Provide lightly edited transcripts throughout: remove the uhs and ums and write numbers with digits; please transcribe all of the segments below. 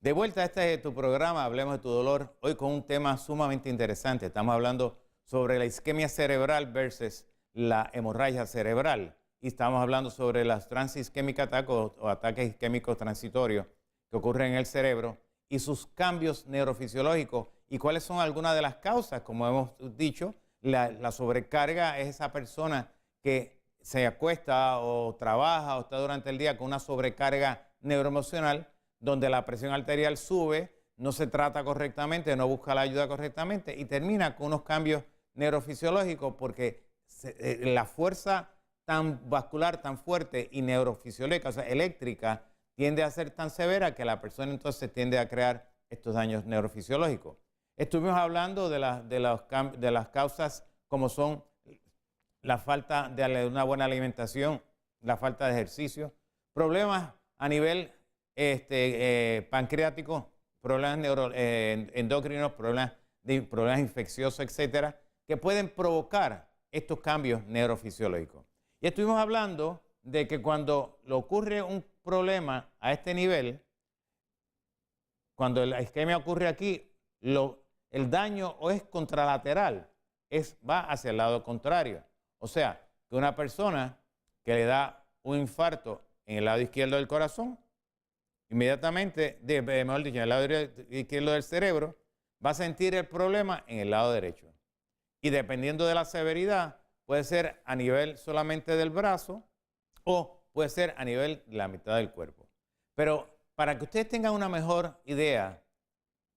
De vuelta a este tu programa, Hablemos de tu dolor, hoy con un tema sumamente interesante. Estamos hablando sobre la isquemia cerebral versus la hemorragia cerebral. Y estamos hablando sobre las transisquemic attacks o ataques isquémicos transitorios que ocurren en el cerebro y sus cambios neurofisiológicos y cuáles son algunas de las causas. Como hemos dicho, la sobrecarga es esa persona que se acuesta o trabaja o está durante el día con una sobrecarga neuroemocional donde la presión arterial sube, no se trata correctamente, no busca la ayuda correctamente y termina con unos cambios neurofisiológicos porque la fuerza tan vascular, tan fuerte y neurofisiológica, o sea, eléctrica, tiende a ser tan severa que la persona entonces tiende a crear estos daños neurofisiológicos. Estuvimos hablando de las causas como son la falta de una buena alimentación, la falta de ejercicio, problemas a nivel pancreático, problemas endocrinos, problemas infecciosos, etcétera, que pueden provocar estos cambios neurofisiológicos. Y estuvimos hablando de que cuando le ocurre un problema a este nivel, cuando la isquemia ocurre aquí, el daño o es contralateral, va hacia el lado contrario. O sea, que una persona que le da un infarto en el lado izquierdo del corazón, inmediatamente, mejor dicho, en el lado izquierdo del cerebro, va a sentir el problema en el lado derecho. Y dependiendo de la severidad, puede ser a nivel solamente del brazo o puede ser a nivel de la mitad del cuerpo. Pero para que ustedes tengan una mejor idea,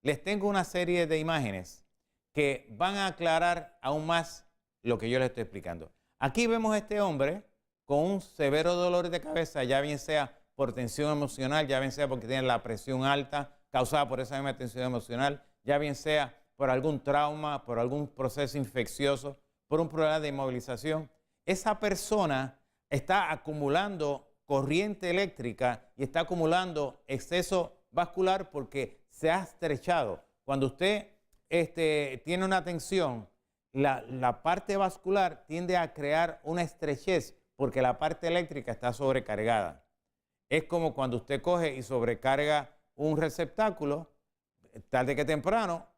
les tengo una serie de imágenes que van a aclarar aún más lo que yo les estoy explicando. Aquí vemos a este hombre con un severo dolor de cabeza, ya bien sea por tensión emocional, ya bien sea porque tiene la presión alta causada por esa misma tensión emocional, ya bien sea por algún trauma, por algún proceso infeccioso, por un problema de inmovilización. Esa persona está acumulando corriente eléctrica y está acumulando exceso vascular porque se ha estrechado. Cuando usted tiene una tensión, la parte vascular tiende a crear una estrechez porque la parte eléctrica está sobrecargada. Es como cuando usted coge y sobrecarga un receptáculo, tarde que temprano,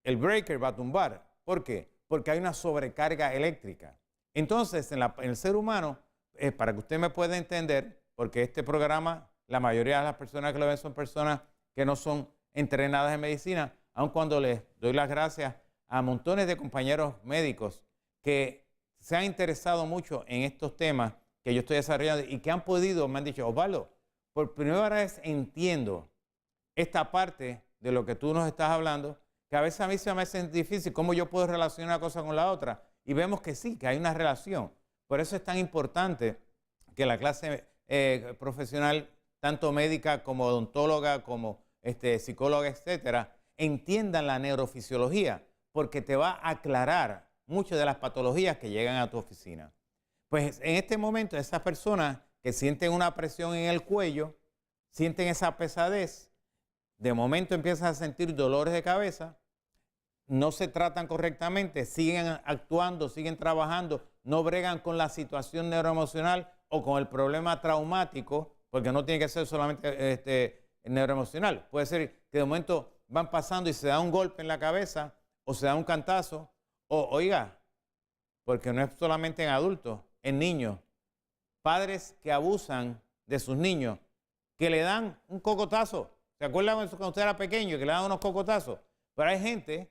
el breaker va a tumbar. ¿Por qué? Porque hay una sobrecarga eléctrica. Entonces, en el ser humano, para que usted me pueda entender, porque este programa, la mayoría de las personas que lo ven son personas que no son entrenadas en medicina, aun cuando les doy las gracias a montones de compañeros médicos que se han interesado mucho en estos temas que yo estoy desarrollando y que han podido, me han dicho, Osvaldo, por primera vez entiendo esta parte de lo que tú nos estás hablando, que a veces a mí se me hace difícil cómo yo puedo relacionar una cosa con la otra. Y vemos que sí, que hay una relación. Por eso es tan importante que la clase profesional, tanto médica como odontóloga, como psicóloga, etcétera, entiendan la neurofisiología, porque te va a aclarar muchas de las patologías que llegan a tu oficina. Pues en este momento, esas personas que sienten una presión en el cuello, sienten esa pesadez, de momento empiezan a sentir dolores de cabeza, no se tratan correctamente, siguen actuando, siguen trabajando, no bregan con la situación neuroemocional o con el problema traumático, porque no tiene que ser solamente neuroemocional. Puede ser que de momento van pasando y se da un golpe en la cabeza o se da un cantazo, o oiga, porque no es solamente en adultos, en niños, padres que abusan de sus niños, que le dan un cocotazo. ¿Se acuerdan cuando usted era pequeño que le dan unos cocotazos? Pero hay gente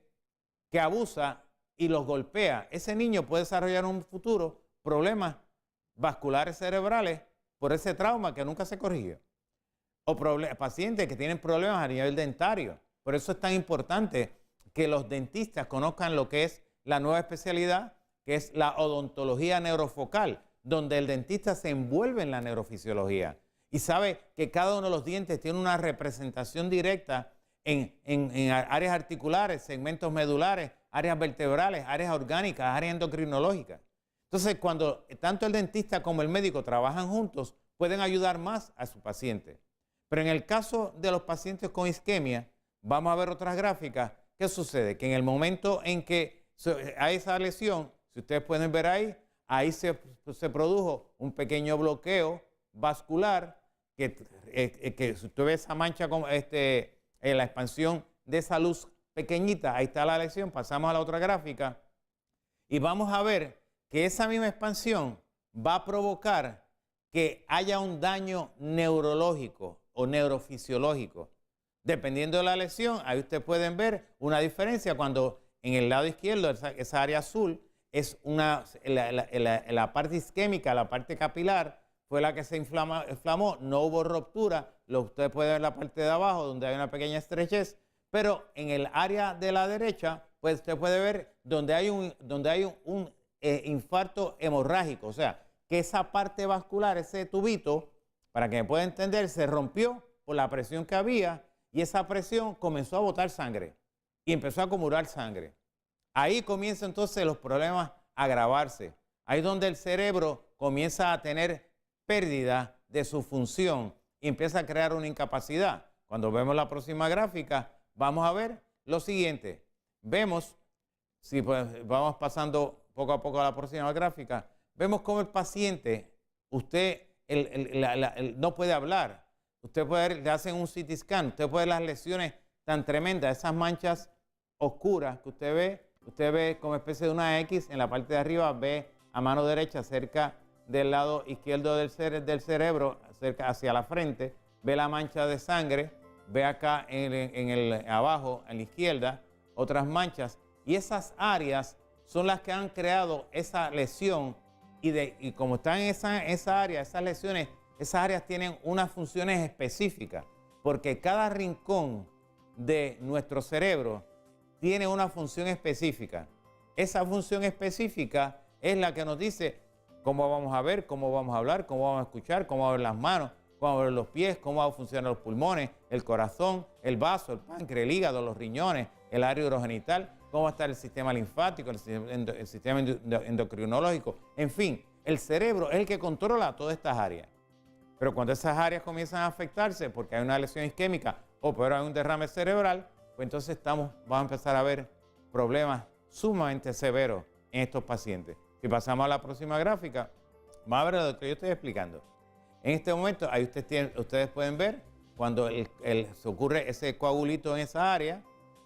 que abusa y los golpea. Ese niño puede desarrollar en un futuro problemas vasculares cerebrales por ese trauma que nunca se corrigió. O pacientes que tienen problemas a nivel dentario. Por eso es tan importante que los dentistas conozcan lo que es la nueva especialidad, que es la odontología neurofocal, donde el dentista se envuelve en la neurofisiología y sabe que cada uno de los dientes tiene una representación directa en áreas articulares, segmentos medulares, áreas vertebrales, áreas orgánicas, áreas endocrinológicas. Entonces, cuando tanto el dentista como el médico trabajan juntos, pueden ayudar más a su paciente. Pero en el caso de los pacientes con isquemia, vamos a ver otras gráficas. ¿Qué sucede? Que en el momento en que hay esa lesión, si ustedes pueden ver ahí se produjo un pequeño bloqueo vascular que si usted ve esa mancha la expansión de esa luz pequeñita. Ahí está la lesión. Pasamos a la otra gráfica y vamos a ver que esa misma expansión va a provocar que haya un daño neurológico o neurofisiológico. Dependiendo de la lesión, ahí ustedes pueden ver una diferencia cuando en el lado izquierdo, esa área azul, es la parte isquémica, la parte capilar, fue la que se inflamó, no hubo ruptura. Ustedes pueden ver la parte de abajo donde hay una pequeña estrechez, pero en el área de la derecha, pues usted puede ver donde hay un infarto hemorrágico, o sea, que esa parte vascular, ese tubito, para que me pueda entender, se rompió por la presión que había y esa presión comenzó a botar sangre y empezó a acumular sangre. Ahí comienzan entonces los problemas a agravarse. Ahí es donde el cerebro comienza a tener pérdida de su función y empieza a crear una incapacidad. Cuando vemos la próxima gráfica, vamos a ver lo siguiente. Vemos, si pues, vamos pasando poco a poco a la próxima gráfica, vemos cómo el paciente, usted no puede hablar. Usted puede ver, le hacen un CT scan, usted puede ver las lesiones tan tremendas, esas manchas oscuras que usted ve como especie de una X en la parte de arriba, ve a mano derecha cerca del lado izquierdo del cerebro, cerca hacia la frente, ve la mancha de sangre, ve acá abajo, en la izquierda, otras manchas, y esas áreas son las que han creado esa lesión, y como están en esa área, esas lesiones, esas áreas tienen unas funciones específicas, porque cada rincón de nuestro cerebro tiene una función específica. Esa función específica es la que nos dice cómo vamos a ver, cómo vamos a hablar, cómo vamos a escuchar, cómo vamos a ver las manos, cómo vamos a ver los pies, cómo van a funcionar los pulmones, el corazón, el vaso, el páncreas, el hígado, los riñones, el área urogenital, cómo va a estar el sistema linfático, el sistema endocrinológico. En fin, el cerebro es el que controla todas estas áreas. Pero cuando esas áreas comienzan a afectarse porque hay una lesión isquémica o peor hay un derrame cerebral, pues entonces vamos a empezar a ver problemas sumamente severos en estos pacientes. Si pasamos a la próxima gráfica, vamos a ver lo que yo estoy explicando. En este momento, ahí ustedes pueden ver cuando se ocurre ese coagulito en esa área,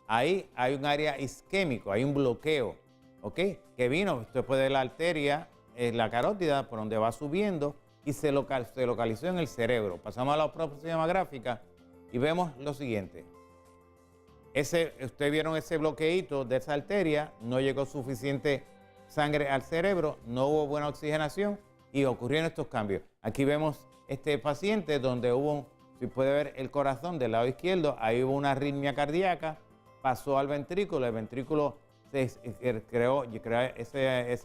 ahí hay un área isquémico, hay un bloqueo, ¿ok? Que vino, usted puede ver la arteria, la carótida, por donde va subiendo y se localizó en el cerebro. Pasamos a la próxima gráfica y vemos lo siguiente. Ustedes vieron ese bloqueito de esa arteria, no llegó suficiente sangre al cerebro, no hubo buena oxigenación y ocurrieron estos cambios. Aquí vemos este paciente donde si puede ver el corazón del lado izquierdo, ahí hubo una arritmia cardíaca, pasó al ventrículo, el ventrículo esa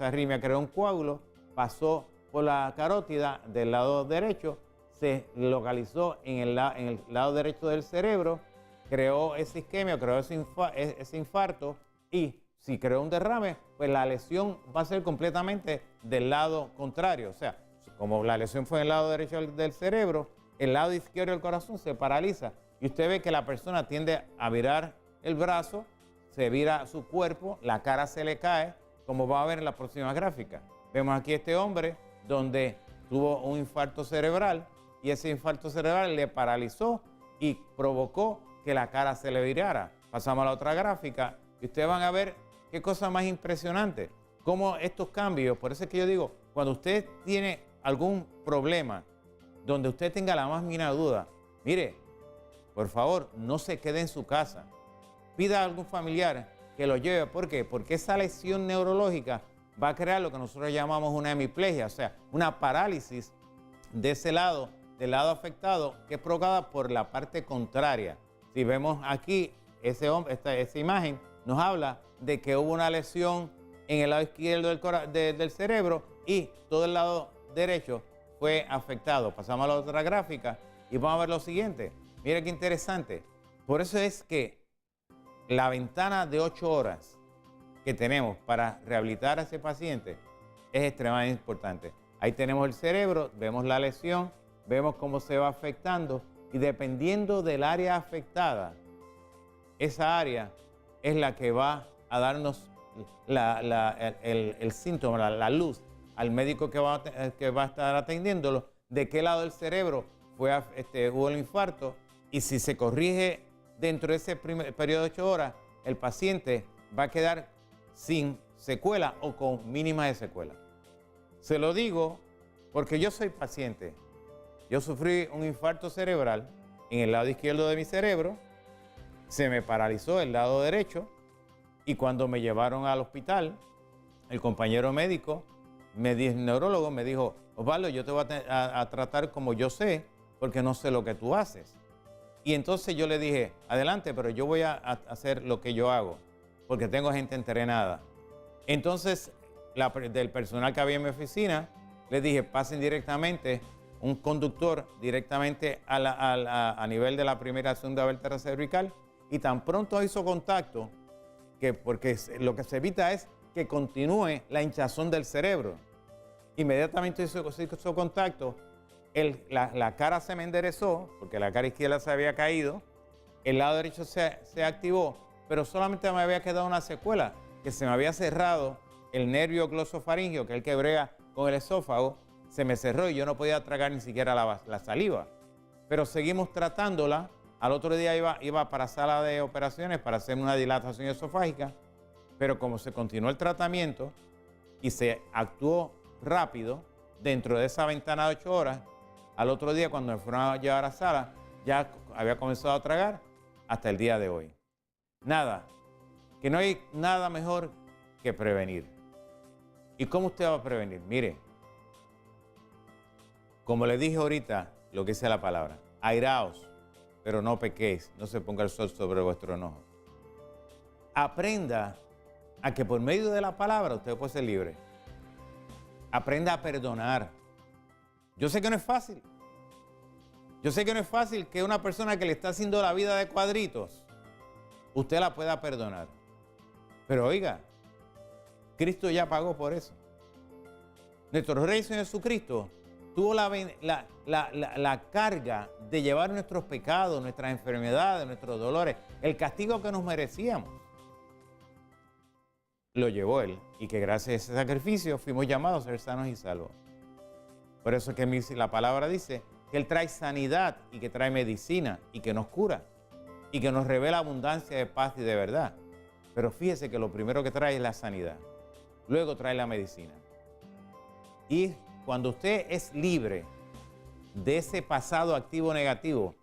arritmia creó un coágulo, pasó por la carótida del lado derecho, se localizó en el lado derecho del cerebro, creó esa isquemia, creó ese infarto y si creó un derrame, pues la lesión va a ser completamente del lado contrario. O sea, como la lesión fue en el lado derecho del cerebro, el lado izquierdo del corazón se paraliza y usted ve que la persona tiende a virar el brazo, se vira su cuerpo, la cara se le cae, como va a ver en la próxima gráfica. Vemos aquí este hombre donde tuvo un infarto cerebral y ese infarto cerebral le paralizó y provocó que la cara se le virara. Pasamos a la otra gráfica y ustedes van a ver qué cosa más impresionante, cómo estos cambios, por eso es que yo digo, cuando usted tiene algún problema, donde usted tenga la más mínima duda, mire, por favor, no se quede en su casa, pida a algún familiar que lo lleve. ¿Por qué? Porque esa lesión neurológica va a crear lo que nosotros llamamos una hemiplegia, o sea, una parálisis de ese lado, del lado afectado, que es provocada por la parte contraria. Si vemos aquí, esa imagen nos habla de que hubo una lesión en el lado izquierdo del cerebro y todo el lado derecho fue afectado. Pasamos a la otra gráfica y vamos a ver lo siguiente. Mire qué interesante. Por eso es que la ventana de 8 horas que tenemos para rehabilitar a ese paciente es extremadamente importante. Ahí tenemos el cerebro, vemos la lesión, vemos cómo se va afectando y dependiendo del área afectada, esa área es la que va a darnos el síntoma, la luz al médico que va a estar atendiéndolo, de qué lado del cerebro hubo el infarto y si se corrige dentro de ese periodo de 8 horas, el paciente va a quedar sin secuela o con mínima de secuela. Se lo digo porque yo soy paciente. Yo sufrí un infarto cerebral en el lado izquierdo de mi cerebro, se me paralizó el lado derecho y cuando me llevaron al hospital, el compañero médico, el neurólogo me dijo, Osvaldo, yo te voy a tratar como yo sé, porque no sé lo que tú haces. Y entonces yo le dije, adelante, pero yo voy a hacer lo que yo hago, porque tengo gente entrenada. Entonces, del personal que había en mi oficina, le dije, pasen directamente un conductor directamente a nivel de la primera y segunda vértebra cervical, y tan pronto hizo contacto, porque lo que se evita es que continúe la hinchazón del cerebro. Inmediatamente hizo contacto, la cara se me enderezó, porque la cara izquierda se había caído, el lado derecho se activó, pero solamente me había quedado una secuela, que se me había cerrado el nervio glosofaringeo, que es el que brega con el esófago, se me cerró y yo no podía tragar ni siquiera la saliva. Pero seguimos tratándola. Al otro día iba para sala de operaciones para hacer una dilatación esofágica, pero como se continuó el tratamiento y se actuó rápido dentro de esa ventana de 8 horas, al otro día cuando me fueron a llevar a sala, ya había comenzado a tragar hasta el día de hoy. Nada, que no hay nada mejor que prevenir. ¿Y cómo usted va a prevenir? Mire, como le dije ahorita, lo que dice la palabra, airaos, pero no pequéis, no se ponga el sol sobre vuestro enojo. Aprenda a que por medio de la palabra usted puede ser libre. Aprenda a perdonar. Yo sé que no es fácil. Yo sé que no es fácil que una persona que le está haciendo la vida de cuadritos, usted la pueda perdonar. Pero oiga, Cristo ya pagó por eso. Nuestro Rey Señor Jesucristo tuvo la carga de llevar nuestros pecados, nuestras enfermedades, nuestros dolores, el castigo que nos merecíamos. Lo llevó Él y que gracias a ese sacrificio fuimos llamados a ser sanos y salvos. Por eso es que la palabra dice que Él trae sanidad y que trae medicina y que nos cura y que nos revela abundancia de paz y de verdad. Pero fíjese que lo primero que trae es la sanidad, luego trae la medicina. Y cuando usted es libre de ese pasado activo negativo,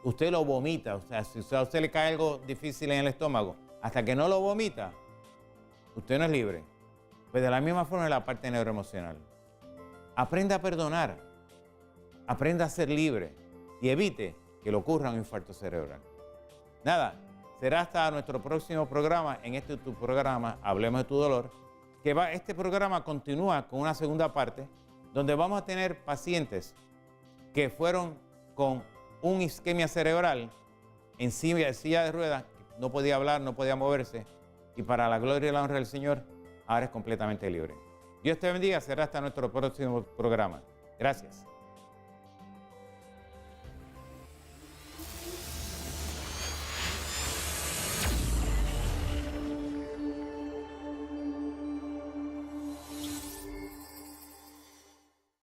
usted lo vomita. O sea, si a usted le cae algo difícil en el estómago, hasta que no lo vomita, usted no es libre. Pues de la misma forma en la parte neuroemocional. Aprenda a perdonar, aprenda a ser libre y evite que le ocurra un infarto cerebral. Nada, será hasta nuestro próximo programa, en tu programa, Hablemos de tu Dolor, que este programa continúa con una segunda parte, donde vamos a tener pacientes que fueron con un isquemia cerebral en silla de ruedas, no podía hablar, no podía moverse, y para la gloria y la honra del Señor, ahora es completamente libre. Dios te bendiga, será hasta nuestro próximo programa. Gracias.